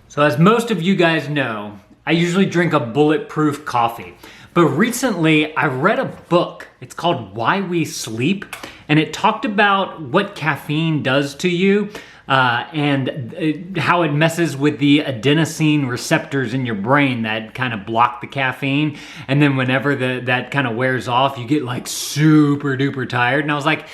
So as most of you guys know, I usually drink a Bulletproof coffee. But recently I read a book. It's called Why We Sleep. And it talked about what caffeine does to you and how it messes with the adenosine receptors in your brain that kind of block the caffeine. And then whenever that kind of wears off, you get like super duper tired. And I was like,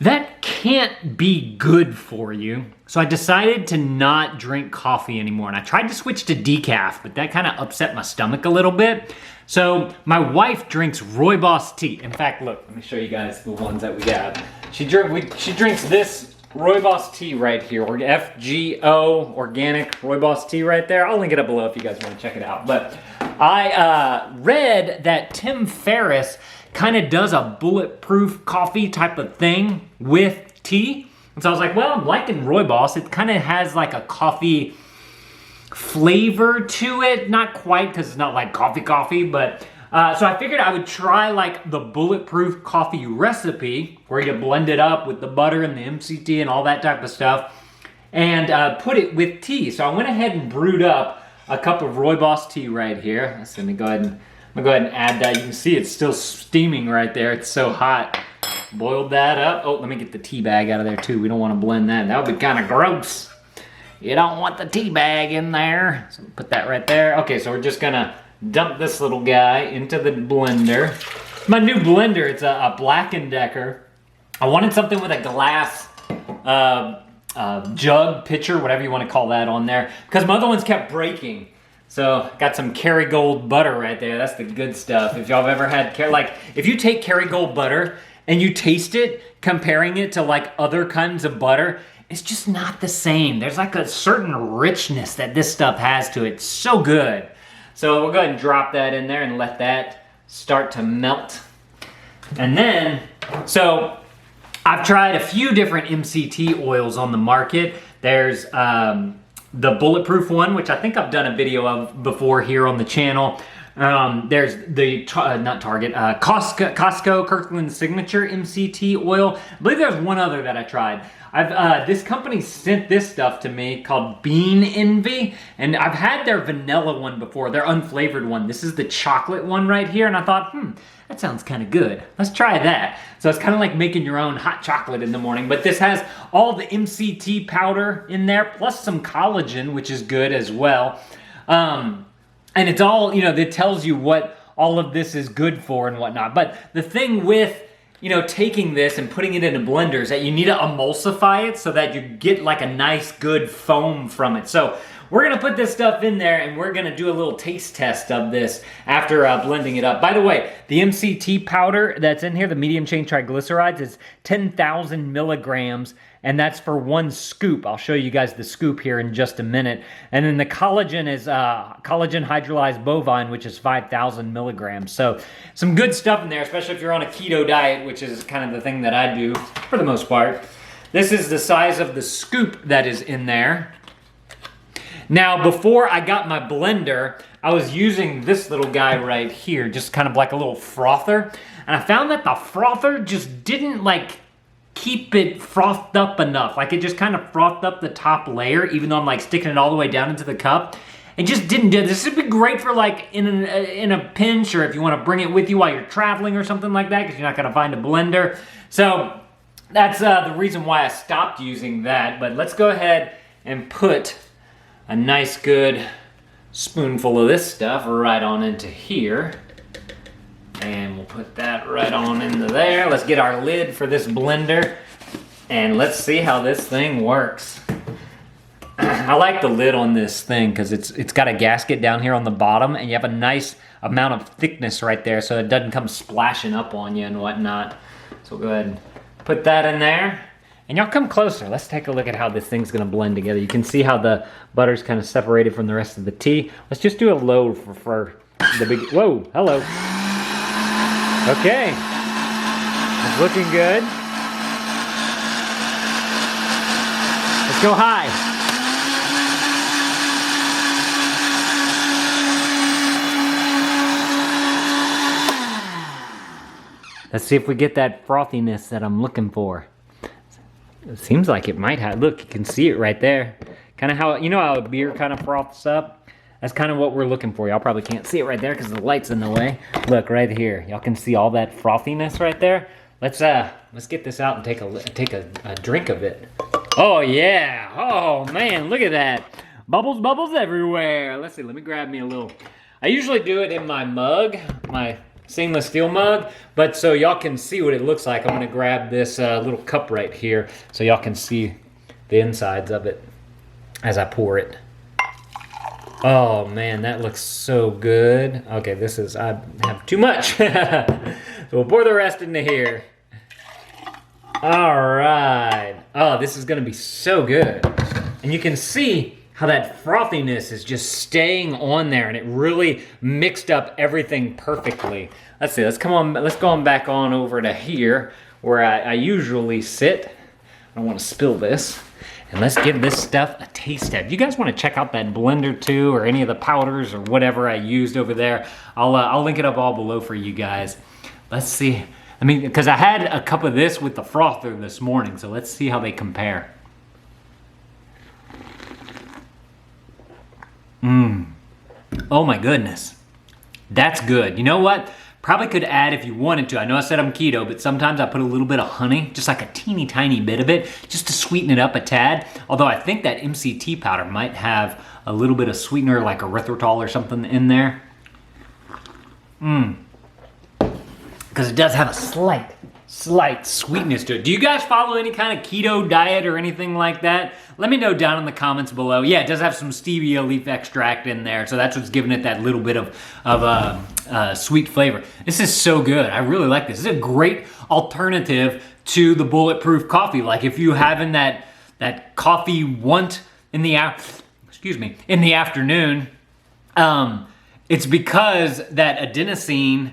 that can't be good for you. So I decided to not drink coffee anymore. And I tried to switch to decaf, but that kind of upset my stomach a little bit. So my wife drinks Rooibos tea. In fact, look, let me show you guys the ones that we got. She drinks this Rooibos tea right here, or FGO organic Rooibos tea right there. I'll link it up below if you guys want to check it out. But I read that Tim Ferriss kind of does a bulletproof coffee type of thing with tea. And so I was like, well, I'm liking Rooibos. It kind of has like a coffee flavor to it. Not quite, because it's not like coffee, but so I figured I would try like the bulletproof coffee recipe where you blend it up with the butter and the MCT and all that type of stuff and put it with tea. So I went ahead and brewed up a cup of Rooibos tea right here. Let's let me go ahead and add that. You can see it's still steaming right there. It's so hot. Boiled that up. Oh, let me get the tea bag out of there too. We don't want to blend that. That would be kind of gross. You don't want the tea bag in there. So put that right there. Okay, so we're just gonna dump this little guy into the blender. My new blender, it's a Black & Decker. I wanted something with a glass jug, pitcher, whatever you want to call that on there, because my other ones kept breaking. So got some Kerrygold butter right there. That's the good stuff. If y'all have ever had, like if you take Kerrygold butter and you taste it, comparing it to like other kinds of butter, it's just not the same. There's like a certain richness that this stuff has to it. It's so good. So we'll go ahead and drop that in there and let that start to melt. And then, so I've tried a few different MCT oils on the market. There's the Bulletproof one, which I think I've done a video of before here on the channel. There's the, Costco Kirkland Signature MCT oil. I believe there's one other that I tried. This company sent this stuff to me called Bean Envy, and I've had their vanilla one before, their unflavored one. This is the chocolate one right here, and I thought, that sounds kind of good. Let's try that. So it's kind of like making your own hot chocolate in the morning, but this has all the MCT powder in there, plus some collagen, which is good as well. And it's all, it tells you what all of this is good for and whatnot. But the thing with, taking this and putting it into blenders, that you need to emulsify it so that you get like a nice good foam from it. So we're gonna put this stuff in there and we're gonna do a little taste test of this after blending it up. By the way, the MCT powder that's in here, the medium chain triglycerides, is 10,000 milligrams, and that's for one scoop. I'll show you guys the scoop here in just a minute. And then the collagen is collagen hydrolyzed bovine, which is 5,000 milligrams. So some good stuff in there, especially if you're on a keto diet, which is kind of the thing that I do for the most part. This is the size of the scoop that is in there. Now, before I got my blender, I was using this little guy right here, just kind of like a little frother. And I found that the frother just didn't keep it frothed up enough. Like it just kind of frothed up the top layer, even though I'm like sticking it all the way down into the cup. It just didn't do it. This would be great for like in a pinch, or if you want to bring it with you while you're traveling or something like that, because you're not going to find a blender. So that's the reason why I stopped using that. But let's go ahead and put a nice good spoonful of this stuff right on into here. And we'll put that right on into there. Let's get our lid for this blender and let's see how this thing works. I like the lid on this thing because it's got a gasket down here on the bottom, and you have a nice amount of thickness right there so it doesn't come splashing up on you and whatnot. So we'll go ahead and put that in there. And y'all come closer. Let's take a look at how this thing's gonna blend together. You can see how the butter's kind of separated from the rest of the tea. Let's just do a load for the big, whoa, hello. Okay, it's looking good. Let's go high. Let's see if we get that frothiness that I'm looking for. It seems like it might have. Look, you can see it right there. Kind of how, you know how a beer kind of froths up? That's kind of what we're looking for. Y'all probably can't see it right there because the light's in the way. Look right here. Y'all can see all that frothiness right there. Let's get this out and take a drink of it. Oh yeah. Oh man, look at that. Bubbles, bubbles everywhere. Let's see, let me grab me a little. I usually do it in my mug, my stainless steel mug, but so y'all can see what it looks like, I'm gonna grab this little cup right here so y'all can see the insides of it as I pour it. Oh man, that looks so good. Okay, I have too much. So we'll pour the rest into here. All right. Oh, this is gonna be so good. And you can see how that frothiness is just staying on there, and it really mixed up everything perfectly. Let's see, let's go on back on over to here where I usually sit. I don't want to spill this. And let's give this stuff a taste test. If you guys want to check out that blender too, or any of the powders or whatever I used over there, I'll link it up all below for you guys. Let's see. I mean, because I had a cup of this with the frother this morning, so let's see how they compare. Oh my goodness. That's good. You know what? Probably could add if you wanted to. I know I said I'm keto, but sometimes I put a little bit of honey, just like a teeny tiny bit of it, just to sweeten it up a tad. Although I think that MCT powder might have a little bit of sweetener like erythritol or something in there. Because it does have a slight sweetness to it. Do you guys follow any kind of keto diet or anything like that? Let me know down in the comments below. Yeah, it does have some stevia leaf extract in there, so that's what's giving it that little bit of sweet flavor. This is so good. I really like this. This is a great alternative to the Bulletproof coffee. Like if you having that coffee you want in the afternoon, it's because that adenosine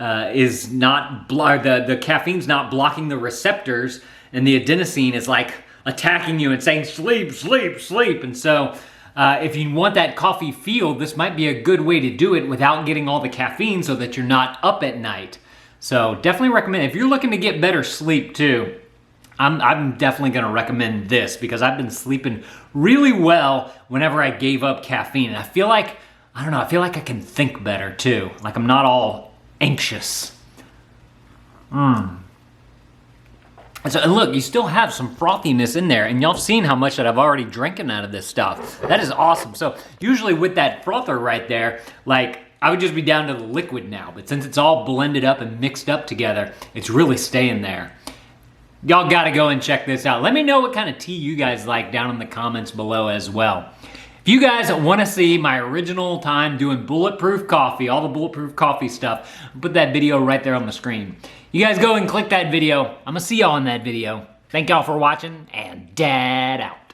is not, the caffeine's not blocking the receptors, and the adenosine is like attacking you and saying sleep, sleep, sleep. And so if you want that coffee feel, this might be a good way to do it without getting all the caffeine so that you're not up at night. So definitely recommend it. If you're looking to get better sleep too, I'm definitely gonna recommend this because I've been sleeping really well whenever I gave up caffeine. And I feel like, I feel like I can think better too. Like I'm not all anxious. So, and look, you still have some frothiness in there, and y'all seen how much that I've already drinking out of this stuff. That is awesome. So usually with that frother right there, like I would just be down to the liquid now, but since it's all blended up and mixed up together, it's really staying there. Y'all gotta go and check this out. Let me know what kind of tea you guys like down in the comments below as well. If you guys want to see my original time doing Bulletproof coffee, all the Bulletproof coffee stuff, I'll put that video right there on the screen. You guys go and click that video. I'm going to see y'all in that video. Thank y'all for watching, and Dad out.